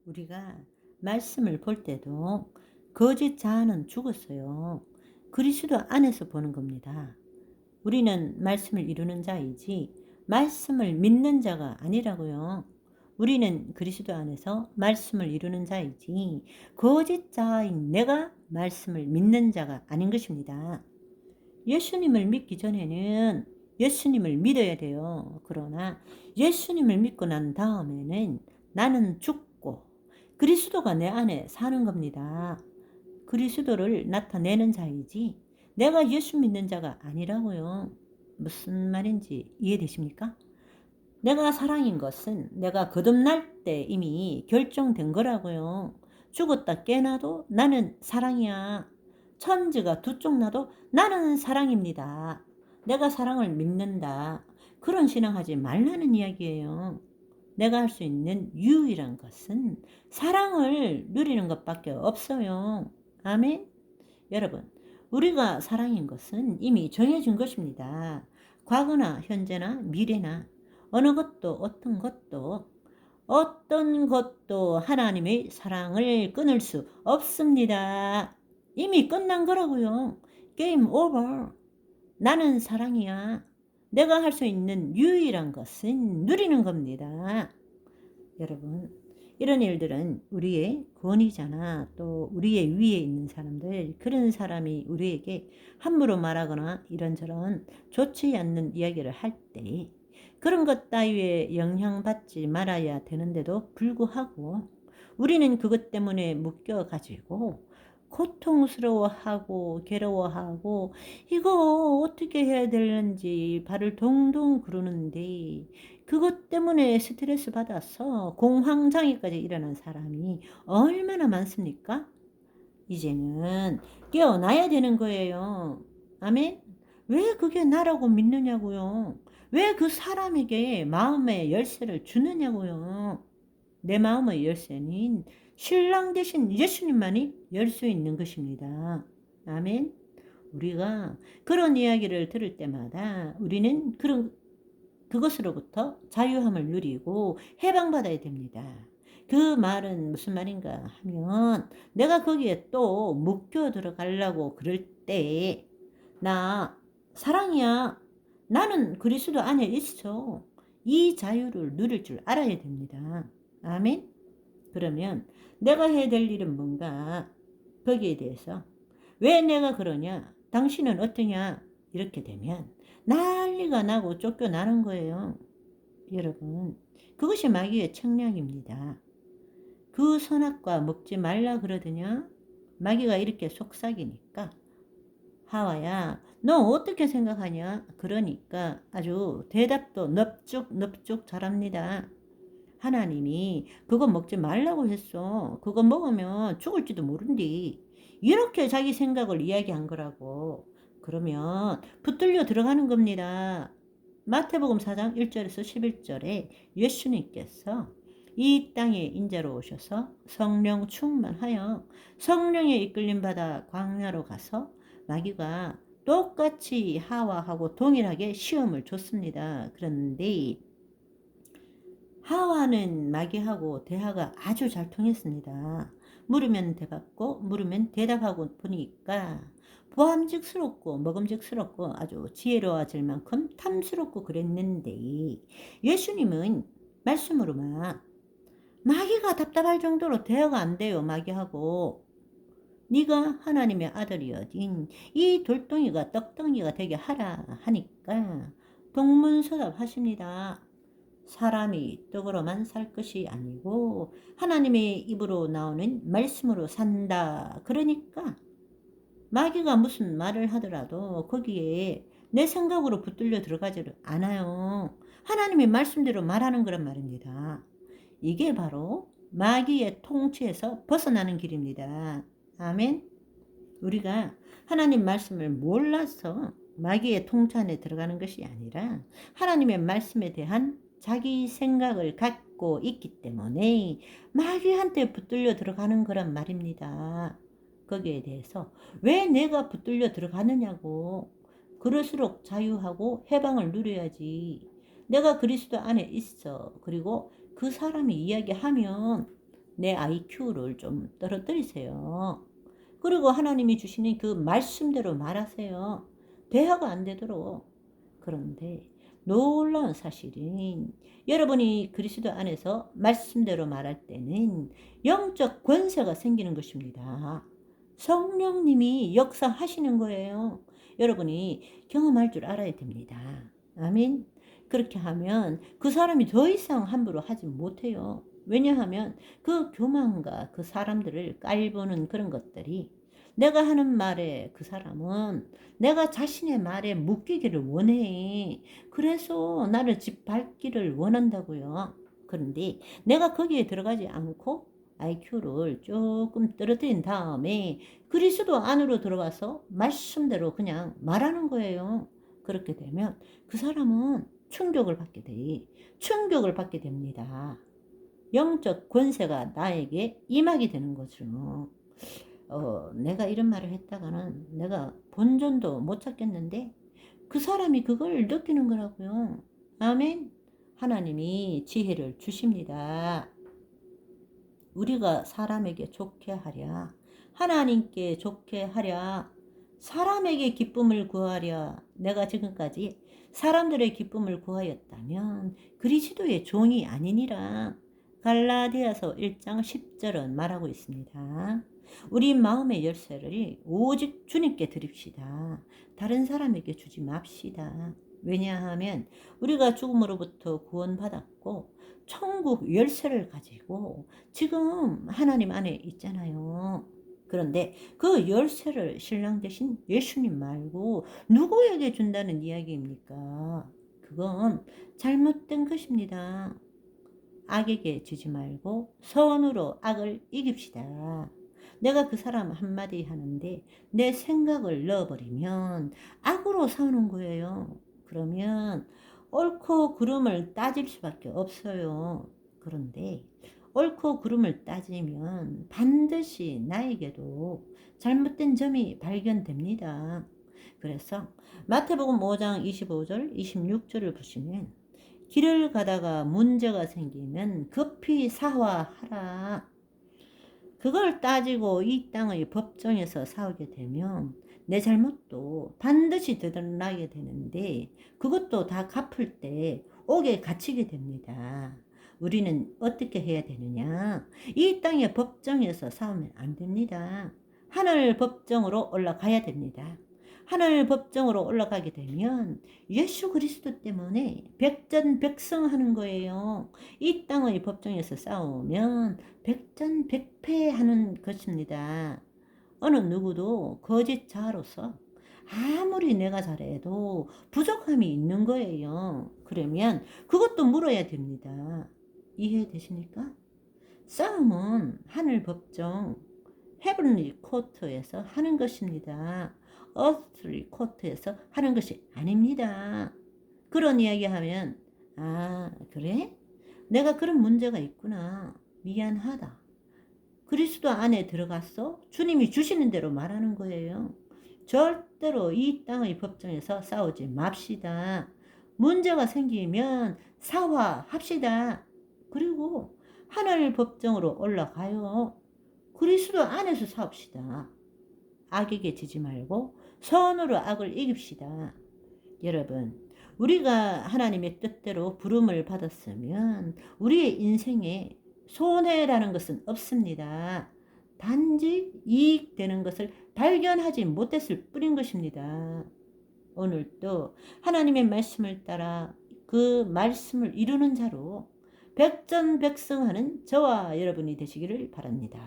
우리가 말씀을 볼 때도 거짓 자아는 죽었어요. 그리스도 안에서 보는 겁니다. 우리는 말씀을 이루는 자이지 말씀을 믿는 자가 아니라고요. 우리는 그리스도 안에서 말씀을 이루는 자이지 거짓 자인 내가 말씀을 믿는 자가 아닌 것입니다. 예수님을 믿기 전에는 예수님을 믿어야 돼요. 그러나 예수님을 믿고 난 다음에는 나는 죽고 그리스도가 내 안에 사는 겁니다. 그리스도를 나타내는 자이지 내가 예수 믿는 자가 아니라고요. 무슨 말인지 이해되십니까? 내가 사랑인 것은 내가 거듭날 때 이미 결정된 거라고요. 죽었다 깨나도 나는 사랑이야. 천지가 두 쪽 나도 나는 사랑입니다. 내가 사랑을 믿는다. 그런 신앙하지 말라는 이야기예요. 내가 할 수 있는 유일한 것은 사랑을 누리는 것밖에 없어요. 아멘? 여러분, 우리가 사랑인 것은 이미 정해진 것입니다. 과거나 현재나 미래나 어떤 것도 하나님의 사랑을 끊을 수 없습니다. 이미 끝난 거라고요. 게임 오버. 나는 사랑이야. 내가 할 수 있는 유일한 것은 누리는 겁니다. 여러분, 이런 일들은 우리의 권위자나 또 우리의 위에 있는 사람들, 그런 사람이 우리에게 함부로 말하거나 이런저런 좋지 않는 이야기를 할 때 그런 것 따위에 영향받지 말아야 되는데도 불구하고 우리는 그것 때문에 묶여가지고 고통스러워하고 괴로워하고 이거 어떻게 해야 되는지 발을 동동 구르는데 그것 때문에 스트레스 받아서 공황장애까지 일어난 사람이 얼마나 많습니까? 이제는 깨어나야 되는 거예요. 아멘? 왜 그게 나라고 믿느냐고요. 왜 그 사람에게 마음의 열쇠를 주느냐고요. 내 마음의 열쇠는 신랑 되신 예수님만이 열 수 있는 것입니다. 아멘. 우리가 그런 이야기를 들을 때마다 우리는 그것으로부터 자유함을 누리고 해방받아야 됩니다. 그 말은 무슨 말인가 하면 내가 거기에 또 묶여 들어가려고 그럴 때 나 사랑이야. 나는 그리스도 안에 있어. 이 자유를 누릴 줄 알아야 됩니다. 아멘. 그러면 내가 해야 될 일은 뭔가 거기에 대해서 왜 내가 그러냐? 당신은 어떠냐? 이렇게 되면 난리가 나고 쫓겨나는 거예요. 여러분, 그것이 마귀의 책략입니다. 그 선악과 먹지 말라 그러더냐? 마귀가 이렇게 속삭이니까 하와야, 너 어떻게 생각하냐? 그러니까 아주 대답도 넙죽 잘합니다. 하나님이 그거 먹지 말라고 했어. 그거 먹으면 죽을지도 모른디. 이렇게 자기 생각을 이야기한 거라고. 그러면 붙들려 들어가는 겁니다. 마태복음 4장 1절에서 11절에 예수님께서 이 땅에 인자로 오셔서 성령 충만하여 성령에 이끌림 받아 광야로 가서 마귀가 똑같이 하와하고 동일하게 시험을 줬습니다. 그런데 하와는 마귀하고 대화가 아주 잘 통했습니다. 물으면 대답고 물으면 대답하고 보니까 보암직스럽고 먹음직스럽고 아주 지혜로워질 만큼 탐스럽고 그랬는데 예수님은 말씀으로만 마귀가 답답할 정도로 대화가 안 돼요. 마귀하고 네가 하나님의 아들이어진 이 돌덩이가 떡덩이가 되게 하라 하니까 동문서답 하십니다. 사람이 떡으로만 살 것이 아니고 하나님의 입으로 나오는 말씀으로 산다. 그러니까 마귀가 무슨 말을 하더라도 거기에 내 생각으로 붙들려 들어가지를 않아요. 하나님의 말씀대로 말하는 거란 말입니다. 이게 바로 마귀의 통치에서 벗어나는 길입니다. 아멘. 우리가 하나님 말씀을 몰라서 마귀의 통치 안에 들어가는 것이 아니라 하나님의 말씀에 대한 자기 생각을 갖고 있기 때문에 마귀한테 붙들려 들어가는 거란 말입니다. 거기에 대해서 왜 내가 붙들려 들어가느냐고. 그럴수록 자유하고 해방을 누려야지. 내가 그리스도 안에 있어. 그리고 그 사람이 이야기하면 내 IQ를 좀 떨어뜨리세요. 그리고 하나님이 주시는 그 말씀대로 말하세요. 대화가 안 되도록. 그런데 놀라운 사실은 여러분이 그리스도 안에서 말씀대로 말할 때는 영적 권세가 생기는 것입니다. 성령님이 역사하시는 거예요. 여러분이 경험할 줄 알아야 됩니다. 아멘. 그렇게 하면 그 사람이 더 이상 함부로 하지 못해요. 왜냐하면 그 교만과 그 사람들을 깔보는 그런 것들이 내가 하는 말에 그 사람은 내가 자신의 말에 묶이기를 원해. 그래서 나를 짓밟기를 원한다고요. 그런데 내가 거기에 들어가지 않고 IQ를 조금 떨어뜨린 다음에 그리스도 안으로 들어가서 말씀대로 그냥 말하는 거예요. 그렇게 되면 그 사람은 충격을 받게 됩니다. 영적 권세가 나에게 임하게 되는 거죠. 내가 이런 말을 했다가는 내가 본전도 못 찾겠는데 그 사람이 그걸 느끼는 거라고요. 아멘. 하나님이 지혜를 주십니다. 우리가 사람에게 좋게 하랴, 하나님께 좋게 하랴, 사람에게 기쁨을 구하랴. 내가 지금까지 사람들의 기쁨을 구하였다면 그리스도의 종이 아니니라. 갈라디아서 1장 10절은 말하고 있습니다. 우리 마음의 열쇠를 오직 주님께 드립시다. 다른 사람에게 주지 맙시다. 왜냐하면 우리가 죽음으로부터 구원받았고 천국 열쇠를 가지고 지금 하나님 안에 있잖아요. 그런데 그 열쇠를 신랑 대신 예수님 말고 누구에게 준다는 이야기입니까? 그건 잘못된 것입니다. 악에게 주지 말고 선으로 악을 이깁시다. 내가 그 사람 한마디 하는데 내 생각을 넣어버리면 악으로 싸우는 거예요. 그러면 옳고 그름을 따질 수밖에 없어요. 그런데 옳고 그름을 따지면 반드시 나에게도 잘못된 점이 발견됩니다. 그래서 마태복음 5장 25절, 26절을 보시면 길을 가다가 문제가 생기면 급히 사화하라. 그걸 따지고 이 땅의 법정에서 싸우게 되면 내 잘못도 반드시 드러나게 되는데 그것도 다 갚을 때 옥에 갇히게 됩니다. 우리는 어떻게 해야 되느냐? 이 땅의 법정에서 싸우면 안 됩니다. 하늘 법정으로 올라가야 됩니다. 하늘 법정으로 올라가게 되면 예수 그리스도 때문에 백전백승하는 거예요. 이 땅의 법정에서 싸우면 백전백패하는 것입니다. 어느 누구도 거짓 자로서 아무리 내가 잘해도 부족함이 있는 거예요. 그러면 그것도 물어야 됩니다. 이해되십니까? 싸움은 하늘 법정 헤븐리 코트에서 하는 것입니다. 어스리 코트에서 하는 것이 아닙니다. 그런 이야기 하면 아 그래? 내가 그런 문제가 있구나. 미안하다. 그리스도 안에 들어갔어? 주님이 주시는 대로 말하는 거예요. 절대로 이 땅의 법정에서 싸우지 맙시다. 문제가 생기면 사화합시다. 그리고 하늘 법정으로 올라가요. 그리스도 안에서 싸웁시다. 악에게 지지 말고 선으로 악을 이깁시다. 여러분, 우리가 하나님의 뜻대로 부름을 받았으면 우리의 인생에 손해라는 것은 없습니다. 단지 이익되는 것을 발견하지 못했을 뿐인 것입니다. 오늘도 하나님의 말씀을 따라 그 말씀을 이루는 자로 백전백승하는 저와 여러분이 되시기를 바랍니다.